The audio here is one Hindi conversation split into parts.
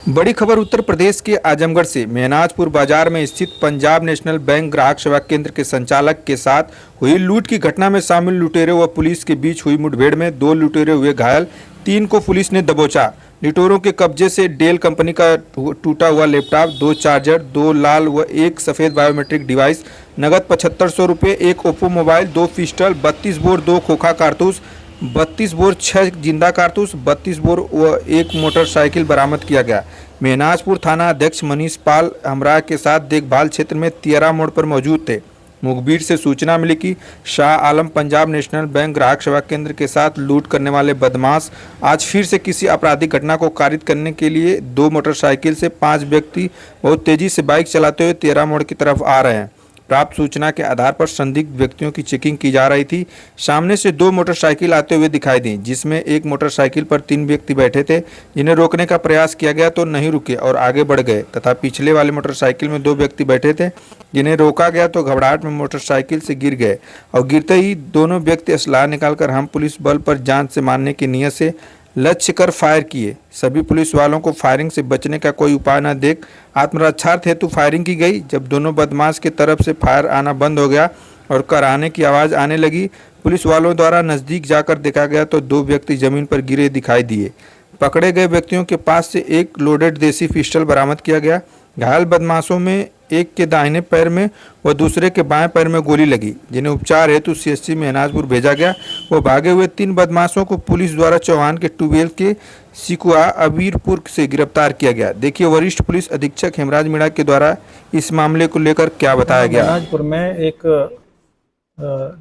बड़ी खबर उत्तर प्रदेश के आजमगढ़ से। मेहनाजपुर बाजार में स्थित पंजाब नेशनल बैंक ग्राहक सेवा केंद्र के संचालक के साथ हुई लूट की घटना में शामिल लुटेरों व पुलिस के बीच हुई मुठभेड़ में 2 लुटेरे हुए घायल, 3 को पुलिस ने दबोचा। लुटेरों के कब्जे से डेल कंपनी का टूटा हुआ लैपटॉप, 2 चार्जर, 2 लाल व 1 सफ़ेद बायोमेट्रिक डिवाइस, नगद 7500 रुपये, 1 ओप्पो मोबाइल, 2 पिस्टल, 32 बोर 2 खोखा कारतूस, 32 बोर 6 जिंदा कारतूस, 32 बोर व 1 मोटरसाइकिल बरामद किया गया। मेहनाजपुर थाना अध्यक्ष मनीष पाल हमरा के साथ देखभाल क्षेत्र में तियरा मोड़ पर मौजूद थे। मुखबिर से सूचना मिली कि शाह आलम पंजाब नेशनल बैंक ग्राहक सेवा केंद्र के साथ लूट करने वाले बदमाश आज फिर से किसी आपराधिक घटना को कारित करने के लिए 2 मोटरसाइकिल से 5 व्यक्ति बहुत तेजी से बाइक चलाते हुए तियरा मोड़ की तरफ आ रहे हैं। प्राप्त सूचना के आधार पर संदिग्ध व्यक्तियों की चेकिंग की जा रही थी। सामने से 2 मोटरसाइकिल आते हुए दिखाई दी, जिसमें एक मोटरसाइकिल पर 3 व्यक्ति बैठे थे, जिन्हें रोकने का प्रयास किया गया तो नहीं रुके और आगे बढ़ गए, तथा पिछले वाले मोटरसाइकिल में 2 व्यक्ति बैठे थे, जिन्हें रोका गया तो घबराहट में मोटरसाइकिल से गिर गए और गिरते ही दोनों व्यक्ति असलाह निकालकर हम पुलिस बल पर जान से मारने की नीयत से लक्ष्य कर फायर किए। सभी पुलिस वालों को फायरिंग से बचने का कोई उपाय न देख आत्मरक्षार्थ हेतु फायरिंग की गई। जब दोनों बदमाश की तरफ से फायर आना बंद हो गया और कराने की आवाज़ आने लगी, पुलिस वालों द्वारा नज़दीक जाकर देखा गया तो 2 व्यक्ति जमीन पर गिरे दिखाई दिए। पकड़े गए व्यक्तियों के पास से एक लोडेड देसी पिस्टल बरामद किया गया। घायल बदमाशों में एक के दाहिने पैर में व दूसरे के बाएं पैर में गोली लगी, जिन्हें उपचार हेतु सीएचसी मेहनाजपुर भेजा गया। वो भागे हुए 3 बदमाशों को पुलिस द्वारा चौहान के ट्यूबवेल के सिकुआ अबीरपुर से गिरफ्तार किया गया। देखिए वरिष्ठ पुलिस अधीक्षक हेमराज मीणा के द्वारा इस मामले को लेकर क्या बताया गया। मेहनाजपुर में एक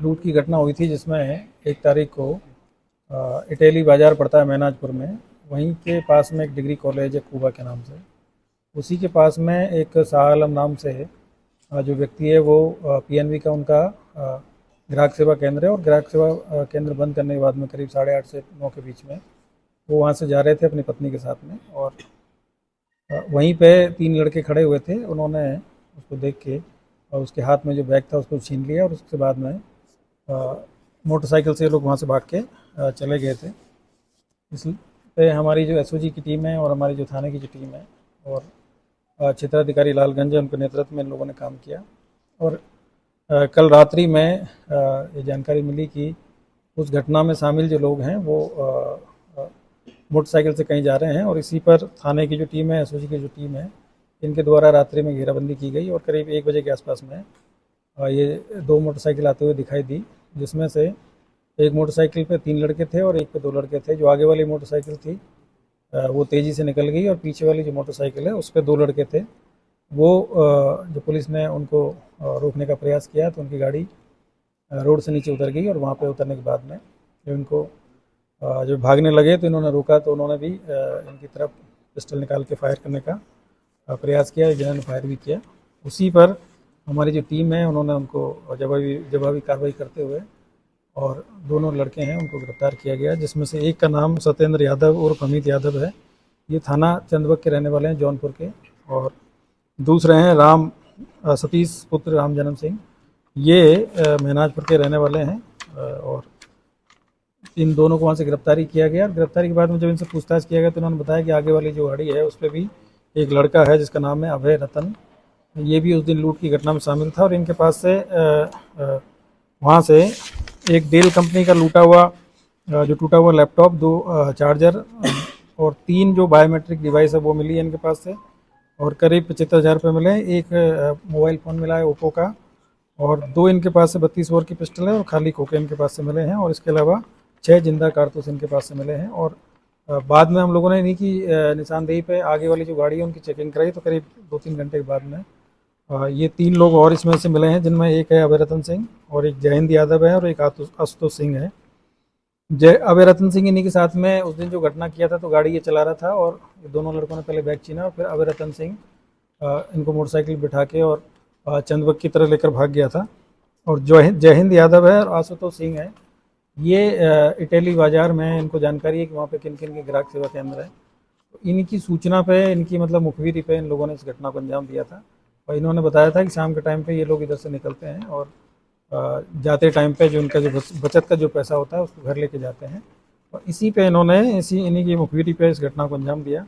लूट की घटना हुई थी, जिसमें 1 तारीख को इटैली बाजार पड़ता है मेहनाजपुर में, वहीं के पास में एक डिग्री कॉलेज है खूबा के नाम से। उसी के पास में एक शाह आलम नाम से जो व्यक्ति है वो पीएनबी का उनका ग्राहक सेवा केंद्र है, और ग्राहक सेवा केंद्र बंद करने के बाद में करीब 8:30 से 9 के बीच में वो वहाँ से जा रहे थे अपनी पत्नी के साथ में, और वहीं पे 3 लड़के खड़े हुए थे। उन्होंने उसको देख के और उसके हाथ में जो बैग था उसको छीन लिया, और उसके बाद में मोटरसाइकिल से लोग वहाँ से भाग के चले गए थे। इस पे हमारी जो एसओजी की टीम है और हमारी जो थाने की जो टीम है और क्षेत्राधिकारी लालगंज उनके नेतृत्व में इन लोगों ने काम किया। और कल रात्रि में ये जानकारी मिली कि उस घटना में शामिल जो लोग हैं वो मोटरसाइकिल से कहीं जा रहे हैं, और इसी पर थाने की जो टीम है, एसओजी की जो टीम है, इनके द्वारा रात्रि में घेराबंदी की गई और करीब 1 बजे के आसपास में ये 2 मोटरसाइकिल आते हुए दिखाई दी, जिसमें से एक मोटरसाइकिल पे 3 लड़के थे और एक पे 2 लड़के थे। जो आगे वाली मोटरसाइकिल थी वो तेज़ी से निकल गई, और पीछे वाली जो मोटरसाइकिल है उस पर 2 लड़के थे। वो जो पुलिस ने उनको रोकने का प्रयास किया तो उनकी गाड़ी रोड से नीचे उतर गई, और वहाँ पे उतरने के बाद में जब इनको जो भागने लगे तो इन्होंने रोका, तो उन्होंने भी इनकी तरफ पिस्टल निकाल के फायर करने का प्रयास किया, जिन्होंने फायर भी किया। उसी पर हमारी जो टीम है उन्होंने उनको जवाबी कार्रवाई करते हुए और दोनों लड़के हैं उनको गिरफ्तार किया गया, जिसमें से एक का नाम सत्येंद्र यादव और हमीद यादव है। ये थाना चंदबक के रहने वाले हैं, जौनपुर के, और दूसरे हैं सतीश पुत्र राम जन्म सिंह, ये मेहनाजपुर के रहने वाले हैं। और इन दोनों को वहाँ से गिरफ्तारी किया गया। गिरफ्तारी के बाद में जब इनसे पूछताछ किया गया तो उन्होंने बताया कि आगे वाली जो गाड़ी है उस पर भी एक लड़का है जिसका नाम है अभय रतन, ये भी उस दिन लूट की घटना में शामिल था। और इनके पास से वहाँ से एक डेल कंपनी का जो टूटा हुआ लैपटॉप, 2 चार्जर और 3 जो बायोमेट्रिक डिवाइस है वो मिली है इनके पास से, और करीब 75,000 रुपये मिले। एक मोबाइल फ़ोन मिला है ओप्पो का, और 2 इनके पास से 32 बोर की पिस्टल है और खाली खोखे इनके पास से मिले हैं, और इसके अलावा 6 जिंदा कारतूस इनके पास से मिले हैं। और बाद में हम लोगों ने इन्हीं की निशानदेही पे आगे वाली जो गाड़ी है उनकी चेकिंग कराई, तो करीब 2-3 घंटे के बाद में ये 3 लोग और इसमें से मिले हैं, जिनमें एक है अभय रतन सिंह और एक जयहिंद यादव है और एक आशुतोष सिंह है। अभय रतन सिंह इन्हीं के साथ में उस दिन जो घटना किया था तो गाड़ी ये चला रहा था, और ये दोनों लड़कों ने पहले बैग छीना और फिर अभय रतन सिंह इनको मोटरसाइकिल बिठा के और चंदबक की तरह लेकर भाग गया था। और जो जयहिंद यादव है और आशुतोष सिंह है, ये इटैली बाज़ार में इनको जानकारी है कि वहाँ पे किन किन के ग्राहक सेवा केंद्र है, तो इनकी सूचना पे, इनकी मतलब मुखबिरी पे इन लोगों ने इस घटना को अंजाम दिया था। और इन्होंने बताया था कि शाम के टाइम पे ये लोग इधर से निकलते हैं और जाते टाइम पे जो उनका जो बचत का जो पैसा होता है उसको घर लेके जाते हैं, और इसी पे इन्हीं की मुखबिरी पे इस घटना को अंजाम दिया।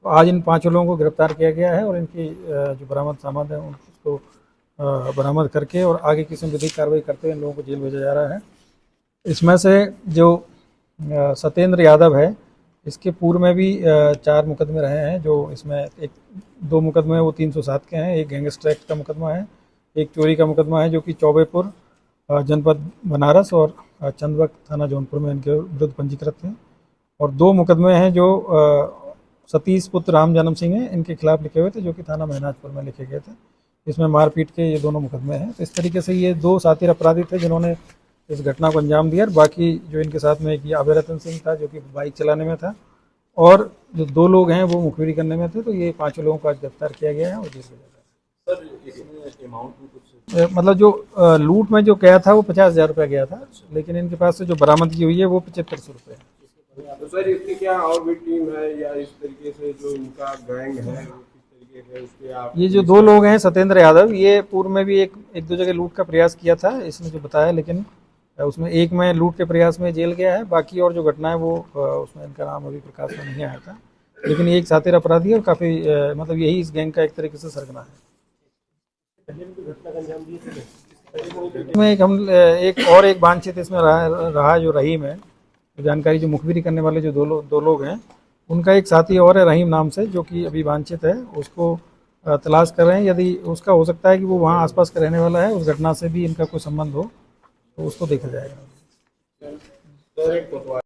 आज इन 5 लोगों को गिरफ्तार किया गया है और इनकी जो बरामद सामान है उसको बरामद करके और आगे की विधिक कार्रवाई करते हुए इन लोगों को जेल भेजा जा रहा है। इसमें से जो सत्येंद्र यादव है, इसके पूर्व में भी 4 मुकदमे रहे हैं। जो इसमें एक 2 मुकदमे वो 307 के हैं, एक गैंगस्टर एक्ट का मुकदमा है, एक चोरी का मुकदमा है जो कि चौबेपुर जनपद बनारस और चंदवक थाना जौनपुर में इनके विरुद्ध पंजीकृत थे, और 2 मुकदमे हैं जो सतीश पुत्र राम जन्म सिंह हैं, इनके खिलाफ लिखे हुए थे जो कि थाना महनाजपुर में लिखे गए थे। इसमें मारपीट के ये दोनों मुकदमे हैं। तो इस तरीके से ये 2 साथी अपराधी थे जिन्होंने इस घटना को अंजाम दिया। और बाकी जो इनके साथ में एक अभय रतन सिंह था जो कि बाइक चलाने में था, और जो 2 लोग हैं वो मुखबिरी करने में थे। तो ये 5 लोगों को आज गिरफ्तार किया गया है और जेल भेजा गया है। सर इसमें अमाउंट भी कुछ मतलब जो लूट में जो गया था वो 50,000 रुपया गया था, लेकिन इनके पास से जो बरामदगी हुई है वो 7500 रुपये है। तो सर इसकी क्या और भी टीम है या इस तरीके से जो इनका गैंग है किस तरीके से उसके आप ये जो 2 लोग हैं सत्येंद्र यादव, ये पूर्व में भी एक दो जगह लूट का प्रयास किया था, इसने जो बताया, लेकिन उसमें एक में लूट के प्रयास में जेल गया है। बाकी और जो घटना है वो उसमें इनका नाम अभी प्रकाश में नहीं आया था, लेकिन ये एक साथी अपराधी है और काफ़ी मतलब यही इस गैंग का एक तरीके से सरगना है। में एक वांछित इसमें रहा जो रहीम है, जानकारी जो मुखबिरी करने वाले जो 2 लोग हैं, उनका एक साथी और है रहीम नाम से, जो कि अभी वांछित है। उसको तलाश कर रहे हैं। यदि उसका हो सकता है कि वो वहाँ आसपास का रहने वाला है, उस घटना से भी इनका कोई संबंध हो तो उसको देखा जाएगा।